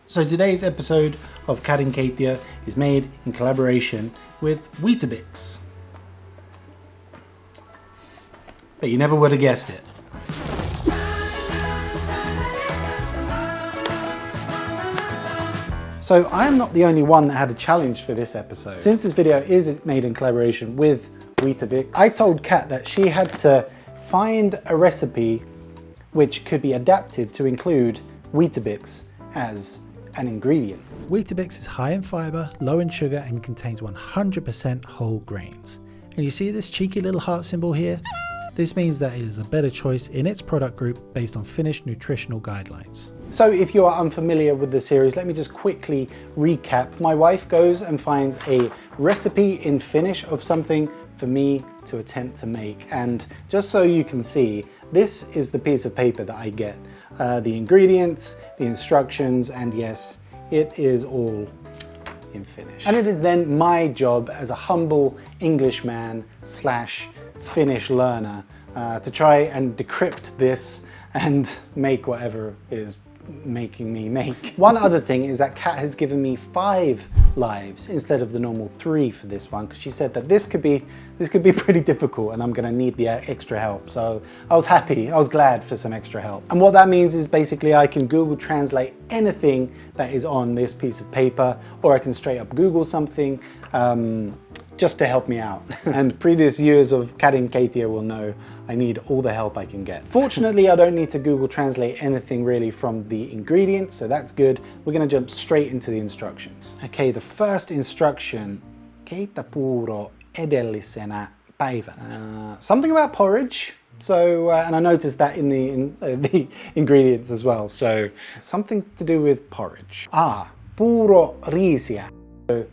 So today's episode of Cadin Keittiö is made in collaboration with Weetabix. But you never would have guessed it. So I am not the only one that had a challenge for this episode. Since this video is made in collaboration with Weetabix, I told Kat that she had to find a recipe which could be adapted to include Weetabix as an ingredient. Weetabix is high in fibre, low in sugar and contains 100% whole grains. And you see this cheeky little heart symbol here? This means that it is a better choice in its product group based on Finnish nutritional guidelines. So if you are unfamiliar with the series, let me just quickly recap. My wife goes and finds a recipe in Finnish of something for me to attempt to make. And just so you can see, this is the piece of paper that I get. The ingredients, the instructions, and yes, it is all in Finnish. And it is then my job as a humble Englishman slash Finnish learner to try and decrypt this and make whatever is making me make. One other thing is that Kat has given me 5 lives instead of the normal 3 for this one, because she said that this could be pretty difficult and I'm going to need the extra help. So I was happy, I was glad for some extra help. And what that means is basically I can Google Translate anything that is on this piece of paper, or I can straight up Google something just to help me out. And previous viewers of Cadin Keittiö will know I need all the help I can get. Fortunately, I don't need to Google Translate anything really from the ingredients, so that's good. We're gonna jump straight into the instructions. Okay, the first instruction, keitä puuro edellisenä päivänä. Something about porridge. So, and I noticed that in the ingredients as well. So, something to do with porridge. Puuro riisiä. So,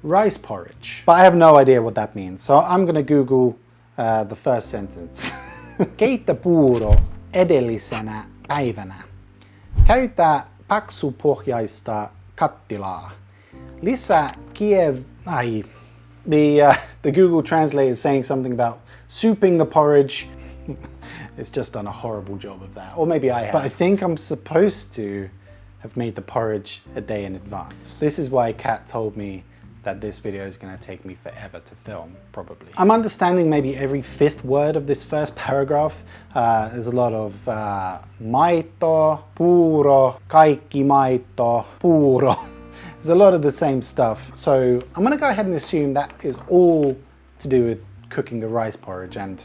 rice porridge. But I have no idea what that means. So I'm gonna Google the first sentence. Keitä puuro edellisenä päivänä. Käytä paksupohjaista kattilaa. Lisää the Google Translate is saying something about souping the porridge. It's just done a horrible job of that. Or maybe I have. But I think I'm supposed to have made the porridge a day in advance. This is why Kat told me that this video is going to take me forever to film, probably. I'm understanding maybe every 5th word of this first paragraph. There's a lot of maito, puuro, kaikki maito, puuro. There's a lot of the same stuff. So I'm going to go ahead and assume that is all to do with cooking the rice porridge, and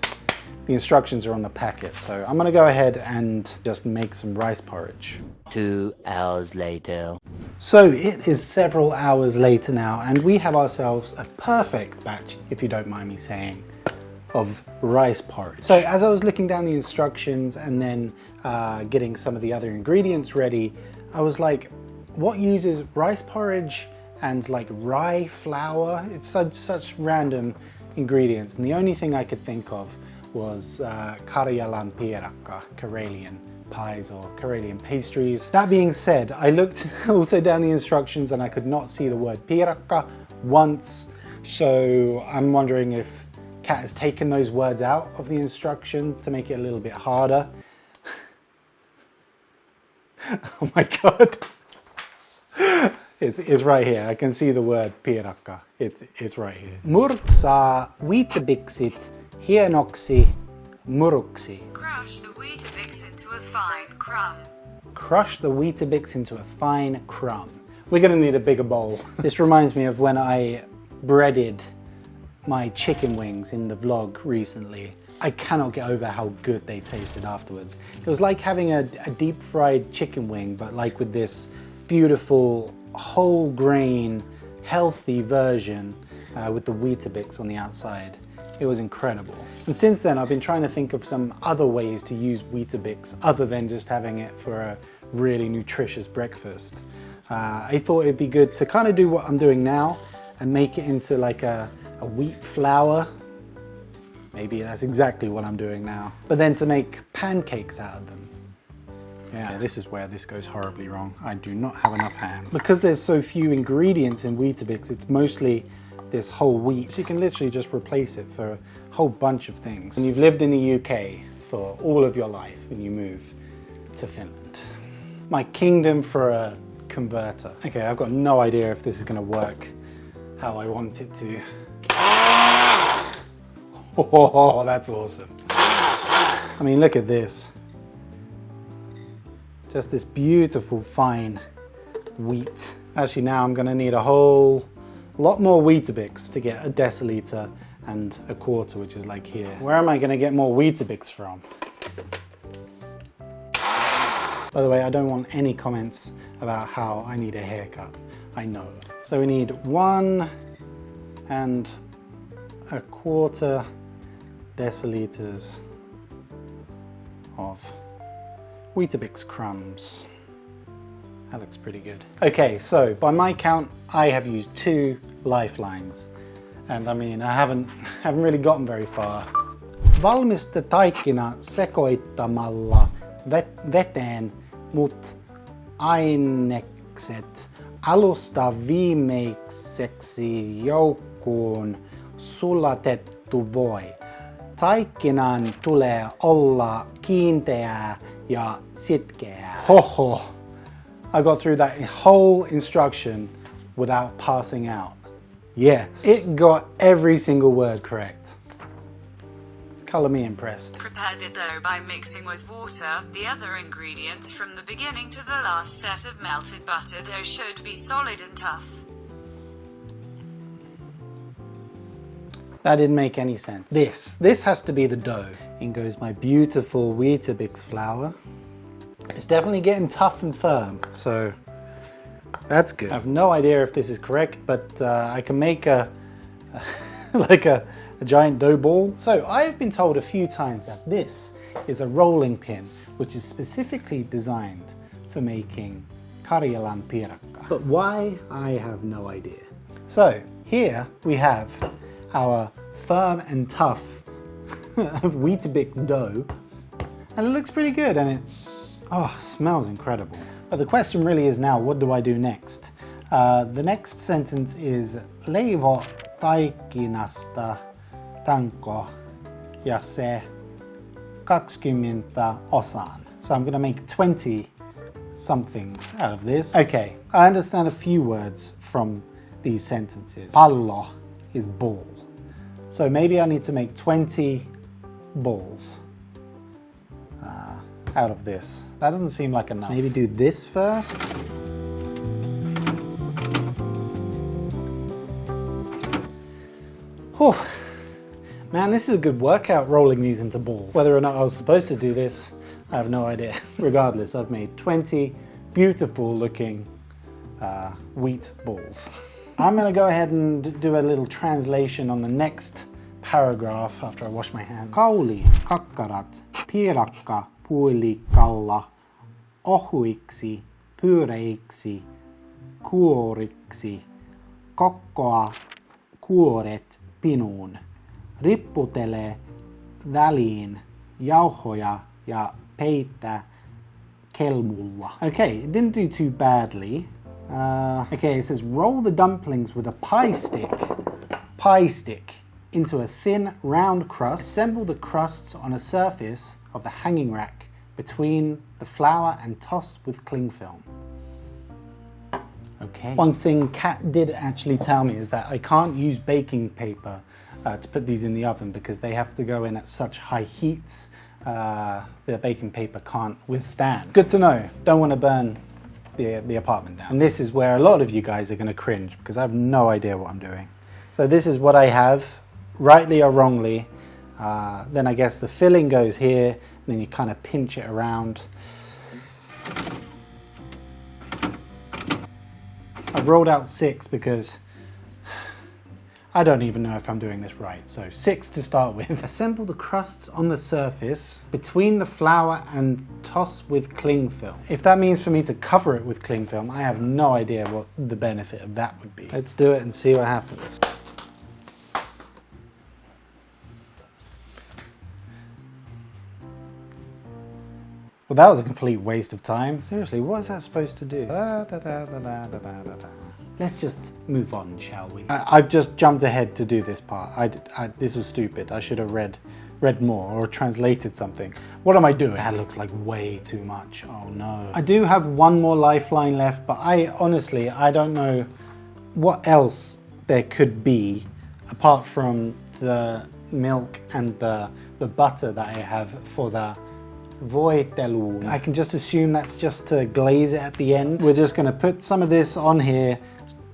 the instructions are on the packet. So I'm going to go ahead and just make some rice porridge. 2 hours later. So it is several hours later now, and we have ourselves a perfect batch, if you don't mind me saying, of rice porridge. So as I was looking down the instructions and then getting some of the other ingredients ready, I was like, what uses rice porridge and like rye flour? It's such random ingredients, and the only thing I could think of was KARJALANPIIRAKKA, Karelian pies or Karelian pastries. That being said, I looked also down the instructions and I could not see the word piirakka once, so I'm wondering if Kat has taken those words out of the instructions to make it a little bit harder. Oh my god. It's right here. I can see the word piirakka. It's right here. Murksaa Weetabixit hienoksi muruksi. Crush the Weetabix into a fine crumb. Crush the Weetabix into a fine crumb. We're gonna need a bigger bowl. This reminds me of when I breaded my chicken wings in the vlog recently. I cannot get over how good they tasted afterwards. It was like having a deep fried chicken wing, but like with this beautiful whole grain healthy version with the Weetabix on the outside. It was incredible. And since then I've been trying to think of some other ways to use Weetabix other than just having it for a really nutritious breakfast. I thought it'd be good to kind of do what I'm doing now and make it into like a wheat flour. Maybe that's exactly what I'm doing now. But then to make pancakes out of them. Yeah, this is where this goes horribly wrong. I do not have enough hands. Because there's so few ingredients in Weetabix, it's mostly this whole wheat. So you can literally just replace it for a whole bunch of things. And you've lived in the UK for all of your life and you move to Finland. My kingdom for a converter. Okay, I've got no idea if this is going to work how I want it to. Oh, that's awesome. I mean, look at this. Just this beautiful fine wheat. Actually, now I'm going to need a whole lot more Weetabix to get a deciliter and a quarter, which is like here. Where am I going to get more Weetabix from? By the way, I don't want any comments about how I need a haircut. I know. So we need 1 1/4 deciliters of Weetabix crumbs. That looks pretty good. Okay, so by my count, I have used 2 lifelines. And I mean, I haven't really gotten very far. Valmista taikkina sekoittamalla veteen, mut ainekset alusta viimeiseksi joukkoon sulatettu voi. Taikkinan tulee olla kiinteää ja sitkeää. Hoho! I got through that whole instruction without passing out. Yes, it got every single word correct. Color me impressed. Prepare the dough by mixing with water. The other ingredients from the beginning to the last set of melted butter. Dough should be solid and tough. That didn't make any sense. This has to be the dough. In goes my beautiful Weetabix flour. It's definitely getting tough and firm, so that's good. I have no idea if this is correct, but I can make a like a giant dough ball. So I have been told a few times that this is a rolling pin, which is specifically designed for making KARJALANPIIRAKKA. But why? I have no idea. So here we have our firm and tough Weetabix dough, and it looks pretty good, and it smells incredible. But the question really is now, what do I do next? The next sentence is leivo taikinasta tanko ja se 20 osaan. So I'm going to make 20 somethings out of this. Okay, I understand a few words from these sentences. Pallo is ball. So maybe I need to make 20 balls out of this. That doesn't seem like enough. Maybe do this first. Whew. Man, this is a good workout rolling these into balls. Whether or not I was supposed to do this, I have no idea. Regardless, I've made 20 beautiful looking wheat balls. I'm gonna go ahead and do a little translation on the next paragraph after I wash my hands. Kauli, kakkarat, piirakka, puilikalla, ohuiksi, pyöreiksi, kuoriksi, kokkoa, kuoret pinuun, ripputele väliin jauhoja ja peitä kelmulla. Okay, it didn't do too badly. Okay, it says roll the dumplings with a pie stick into a thin round crust. Assemble the crusts on a surface of the hanging rack between the flour and toss with cling film. Okay. One thing Kat did actually tell me is that I can't use baking paper to put these in the oven because they have to go in at such high heats the baking paper can't withstand. Good to know. Don't want to burn the apartment down. And this is where a lot of you guys are going to cringe because I have no idea what I'm doing. So this is what I have, rightly or wrongly. Then I guess the filling goes here, and then you kind of pinch it around. I've rolled out 6 because I don't even know if I'm doing this right. So 6 to start with. Assemble the crusts on the surface between the flour and toss with cling film. If that means for me to cover it with cling film, I have no idea what the benefit of that would be. Let's do it and see what happens. Well, that was a complete waste of time. Seriously, what is that supposed to do? Let's just move on, shall we? I've just jumped ahead to do this part. This was stupid. I should have read more or translated something. What am I doing? That looks like way too much. Oh no. I do have one more lifeline left, but honestly, I don't know what else there could be apart from the milk and the butter that I have for the Weetabix. I can just assume that's just to glaze it at the end. We're just gonna put some of this on here,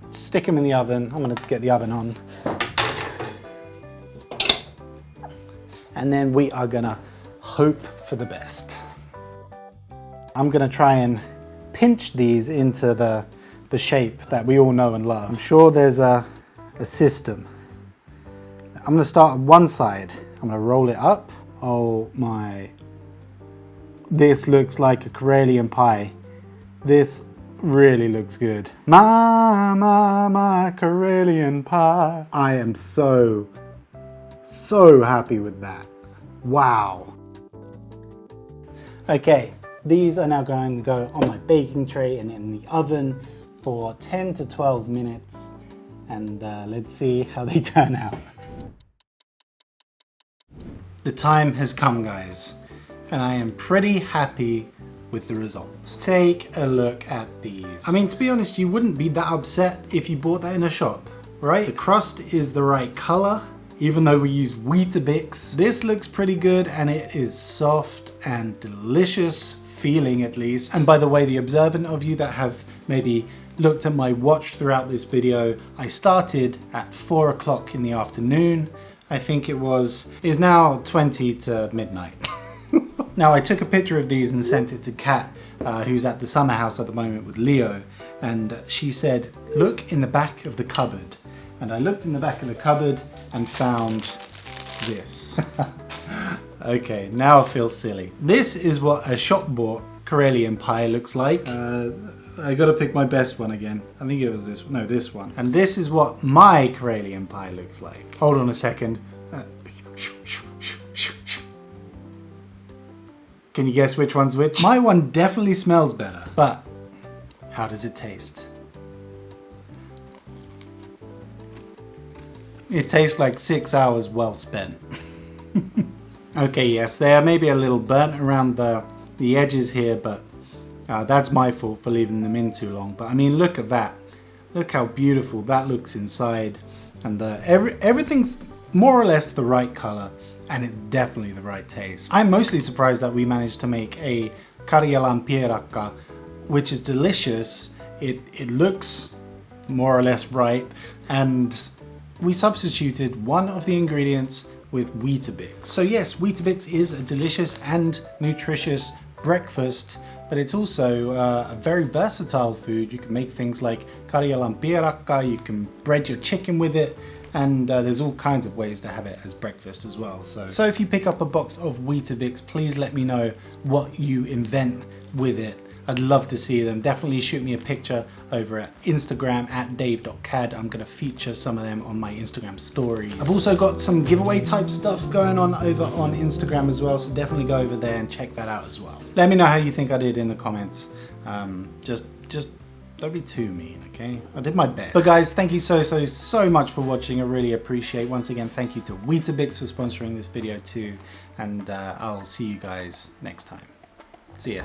stick them in the oven. I'm gonna get the oven on. And then we are gonna hope for the best. I'm gonna try and pinch these into the shape that we all know and love. I'm sure there's a system. I'm gonna start on one side. I'm gonna roll it up. Oh my. This looks like a Karjalian pie. This really looks good. My Karjalian pie. I am so happy with that. Wow. Okay, these are now going to go on my baking tray and in the oven for 10 to 12 minutes. And let's see how they turn out. The time has come, guys, and I am pretty happy with the result. Take a look at these. I mean, to be honest, you wouldn't be that upset if you bought that in a shop, right? The crust is the right color, even though we use Weetabix. This looks pretty good, and it is soft and delicious feeling, at least. And by the way, the observant of you that have maybe looked at my watch throughout this video, I started at 4 o'clock in the afternoon. I think it's now 20 to midnight. Now, I took a picture of these and sent it to Kat, who's at the summer house at the moment with Leo, and she said, look in the back of the cupboard. And I looked in the back of the cupboard and found this. Okay, now I feel silly. This is what a shop-bought Karjalian pie looks like. I gotta pick my best one again. I think it was this one. No, this one. And this is what my Karjalian pie looks like. Hold on a second. Can you guess which one's which? My one definitely smells better, but how does it taste? It tastes like 6 hours well spent. Okay, yes, they are maybe a little burnt around the edges here, but that's my fault for leaving them in too long. But I mean, look at that. Look how beautiful that looks inside. And everything's more or less the right color, and it's definitely the right taste. I'm mostly surprised that we managed to make a KARJALANPIIRAKKA, which is delicious. It looks more or less right, and we substituted one of the ingredients with Weetabix. So yes, Weetabix is a delicious and nutritious breakfast, but it's also a very versatile food. You can make things like KARJALANPIIRAKKA, you can bread your chicken with it, and there's all kinds of ways to have it as breakfast as well. So if you pick up a box of Weetabix, please let me know what you invent with it. I'd love to see them. Definitely shoot me a picture over at Instagram at dave.cad. I'm gonna feature some of them on my Instagram stories. I've also got some giveaway type stuff going on over on Instagram as well, so definitely go over there and check that out as well. Let me know how you think I did in the comments. Just don't be too mean, okay? I did my best. But guys, thank you so much for watching. I really appreciate. Once again, thank you to Weetabix for sponsoring this video too, and I'll see you guys next time. See ya.